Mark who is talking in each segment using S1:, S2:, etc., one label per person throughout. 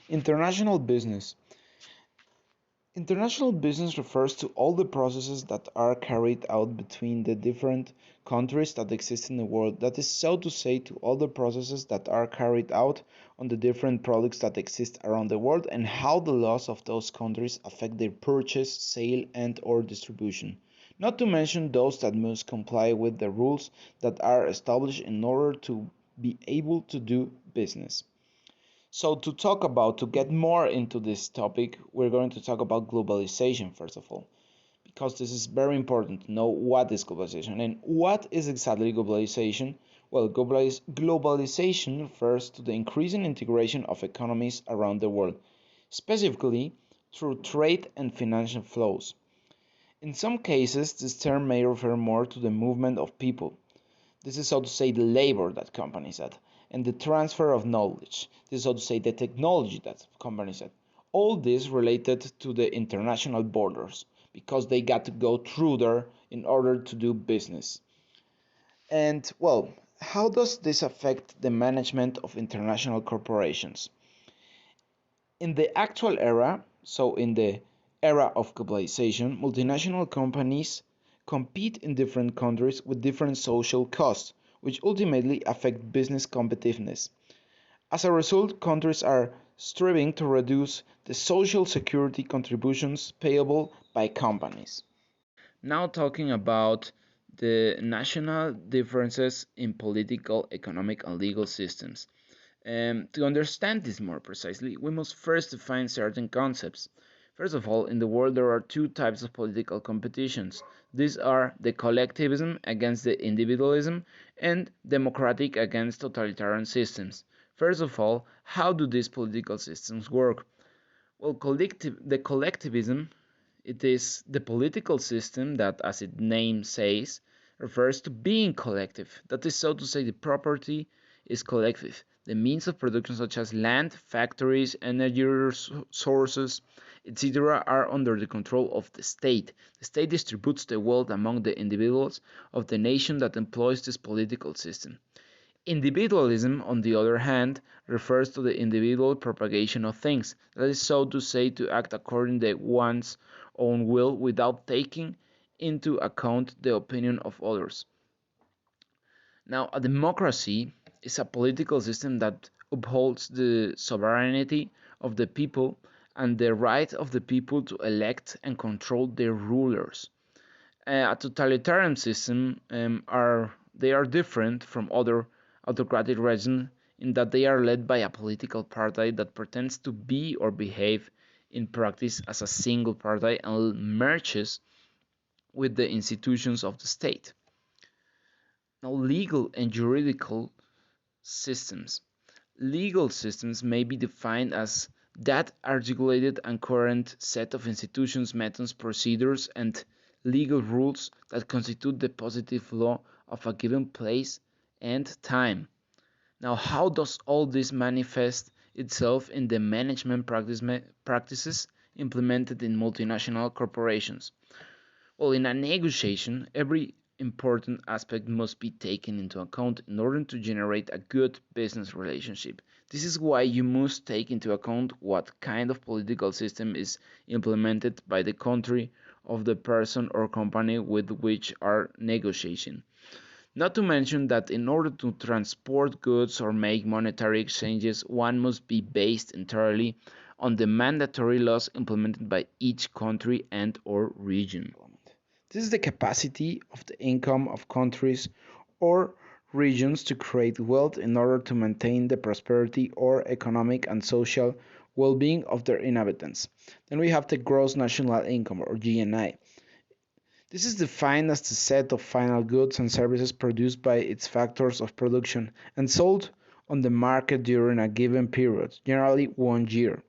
S1: International business. International business refers to all the processes that are carried out between the different countries that exist in the world. That is so to say, to all the processes that are carried out on the different products that exist around the world and how the laws of those countries affect their purchase, sale, and or distribution. Not to mention those that must comply with the rules that are established in order to be able to do business. So to get more into this topic, we're going to talk about globalization first of all, because this is very important to know what is globalization and what is exactly globalization. Well, globalization refers to the increasing integration of economies around the world, specifically through trade and financial flows. In some cases, this term may refer more to the movement of people. This is so to say the labor that companies had, and the transfer of knowledge. This is so to say the technology that companies had. All this related to the international borders because they got to go through there in order to do business. And well, how does this affect the management of international corporations? In the actual era, so in the era of globalization, multinational companies compete in different countries with different social costs, which ultimately affect business competitiveness. As a result, countries are striving to reduce the social security contributions payable by companies. Now, talking about the national differences in political, economic, and legal systems. To understand this more precisely, we must first define certain concepts. First of all, in the world there are two types of political competitions. These are the collectivism against the individualism and democratic against totalitarian systems. First of all, how do these political systems work? Well, the collectivism, it is the political system that, as its name says, refers to being collective. That is so to say, the property is collective. The means of production, such as land, factories, energy sources, etc., are under the control of the state. The state distributes the wealth among the individuals of the nation that employs this political system. Individualism, on the other hand, refers to the individual propagation of things, that is so to say, to act according to one's own will without taking into account the opinion of others. Now, a democracy is a political system that upholds the sovereignty of the people and the right of the people to elect and control their rulers. A totalitarian system are different from other autocratic regimes in that they are led by a political party that pretends to be or behave in practice as a single party and merges with the institutions of the state. Now, legal and juridical systems. Legal systems may be defined as that articulated and current set of institutions, methods, procedures, and legal rules that constitute the positive law of a given place and time. Now, how does all this manifest itself in the management practices implemented in multinational corporations? Well, in a negotiation, every important aspect must be taken into account in order to generate a good business relationship. This is why you must take into account what kind of political system is implemented by the country of the person or company with which are negotiating. Not to mention that in order to transport goods or make monetary exchanges, one must be based entirely on the mandatory laws implemented by each country and or region. This is the capacity of the income of countries or regions to create wealth in order to maintain the prosperity or economic and social well-being of their inhabitants. Then we have the gross national income or GNI. This is defined as the set of final goods and services produced by its factors of production and sold on the market during a given period, generally 1 year.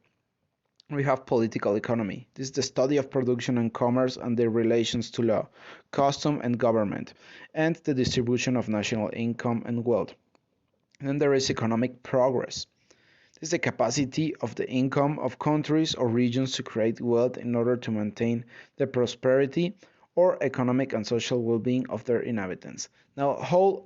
S1: We have political economy. This is the study of production and commerce and their relations to law, custom and government, and the distribution of national income and wealth. And then there is economic progress. This is the capacity of the income of countries or regions to create wealth in order to maintain the prosperity or economic and social well-being of their inhabitants. Now,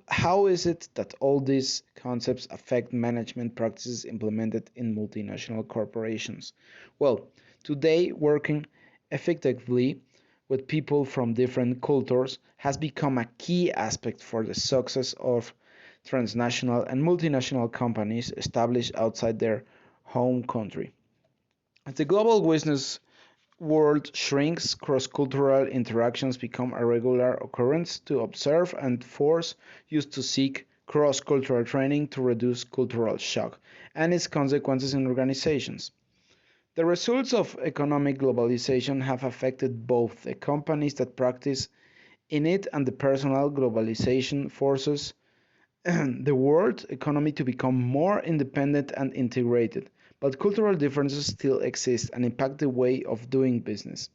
S1: how is it that all these concepts affect management practices implemented in multinational corporations? Well, today working effectively with people from different cultures has become a key aspect for the success of transnational and multinational companies established outside their home country. As the global business world shrinks, cross-cultural interactions become a regular occurrence to observe and force used to seek cross-cultural training to reduce cultural shock and its consequences in organizations. The results of economic globalization have affected both the companies that practice in it and the personal globalization forces the world economy to become more independent and integrated, but cultural differences still exist and impact the way of doing business.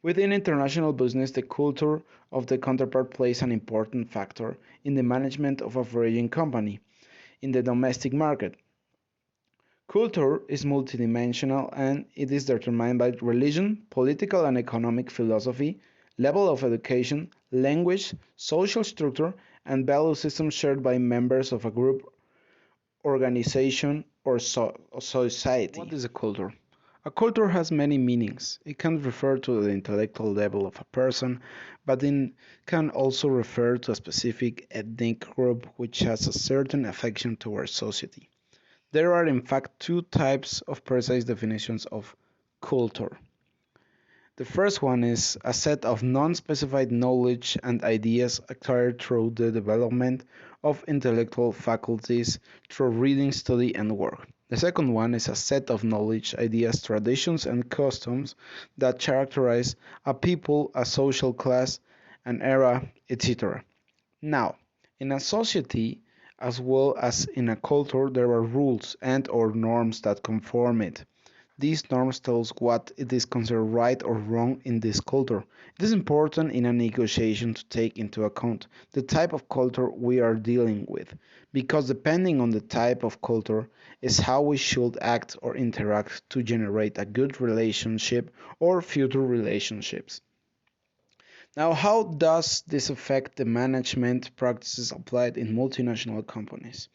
S1: Within international business, the culture of the counterpart plays an important factor in the management of a foreign company in the domestic market. Culture is multidimensional and it is determined by religion, political and economic philosophy, level of education, language, social structure, and value systems shared by members of a group, organization, or society. What is a culture? A culture has many meanings. It can refer to the intellectual level of a person, but it can also refer to a specific ethnic group which has a certain affection towards society. There are in fact two types of precise definitions of culture. The first one is a set of non-specified knowledge and ideas acquired through the development of intellectual faculties through reading, study, and work. The second one is a set of knowledge, ideas, traditions, and customs that characterize a people, a social class, an era, etc. Now, in a society, as well as in a culture, there are rules and/or norms that conform it. These norms tell us what it is considered right or wrong in this culture. It is important in a negotiation to take into account the type of culture we are dealing with, because depending on the type of culture is how we should act or interact to generate a good relationship or future relationships. Now, how does this affect the management practices applied in multinational companies?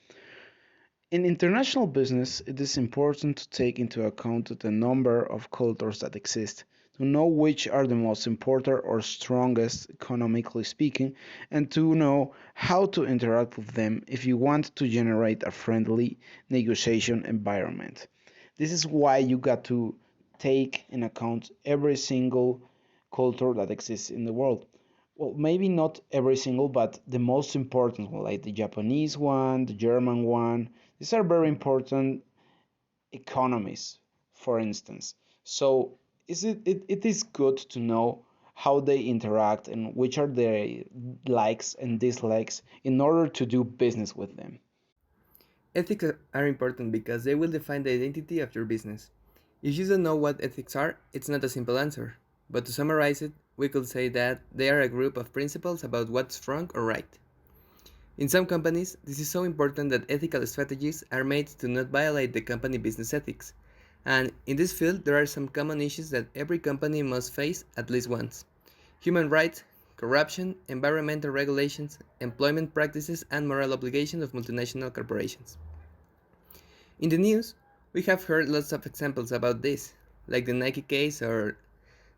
S1: In international business, it is important to take into account the number of cultures that exist, to know which are the most important or strongest economically speaking, and to know how to interact with them if you want to generate a friendly negotiation environment. This is why you got to take in account every single culture that exists in the world. Well, maybe not every single, but the most important one, like the Japanese one, the German one. These are very important economies, for instance. So it is good to know how they interact and which are their likes and dislikes in order to do business with them.
S2: Ethics are important because they will define the identity of your business. If you don't know what ethics are, it's not a simple answer. But to summarize it, we could say that they are a group of principles about what's wrong or right. In some companies, this is so important that ethical strategies are made to not violate the company business ethics. And in this field, there are some common issues that every company must face at least once: human rights, corruption, environmental regulations, employment practices, and moral obligations of multinational corporations. In the news, we have heard lots of examples about this, like the Nike case or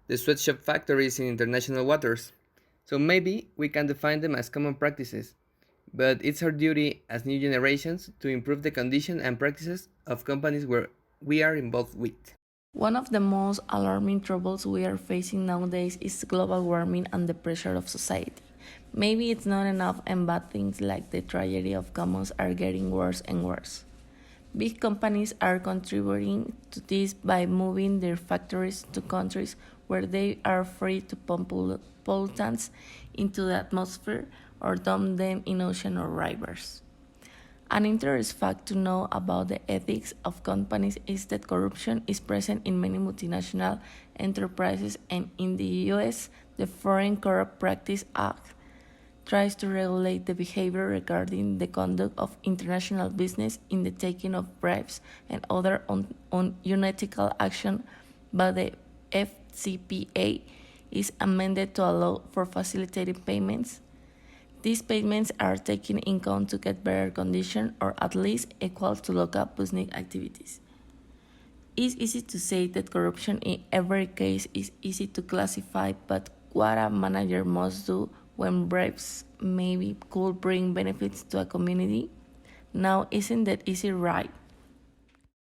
S2: the sweatshop factories in international waters. So maybe we can define them as common practices, but it's our duty as new generations to improve the condition and practices of companies where we are involved with.
S3: One of the most alarming troubles we are facing nowadays is global warming and the pressure of society. Maybe it's not enough, and bad things like the tragedy of commons are getting worse and worse. Big companies are contributing to this by moving their factories to countries where they are free to pump pollutants into the atmosphere or dump them in ocean or rivers. An interesting fact to know about the ethics of companies is that corruption is present in many multinational enterprises, and in the US, the Foreign Corrupt Practice Act tries to regulate the behavior regarding the conduct of international business in the taking of bribes and other unethical action by the FCPA is amended to allow for facilitated payments. These payments are taken in account to get better conditions or at least equal to local business activities. It's easy to say that corruption in every case is easy to classify, but what a manager must do when bribes maybe could bring benefits to a community? Now, isn't that easy, right?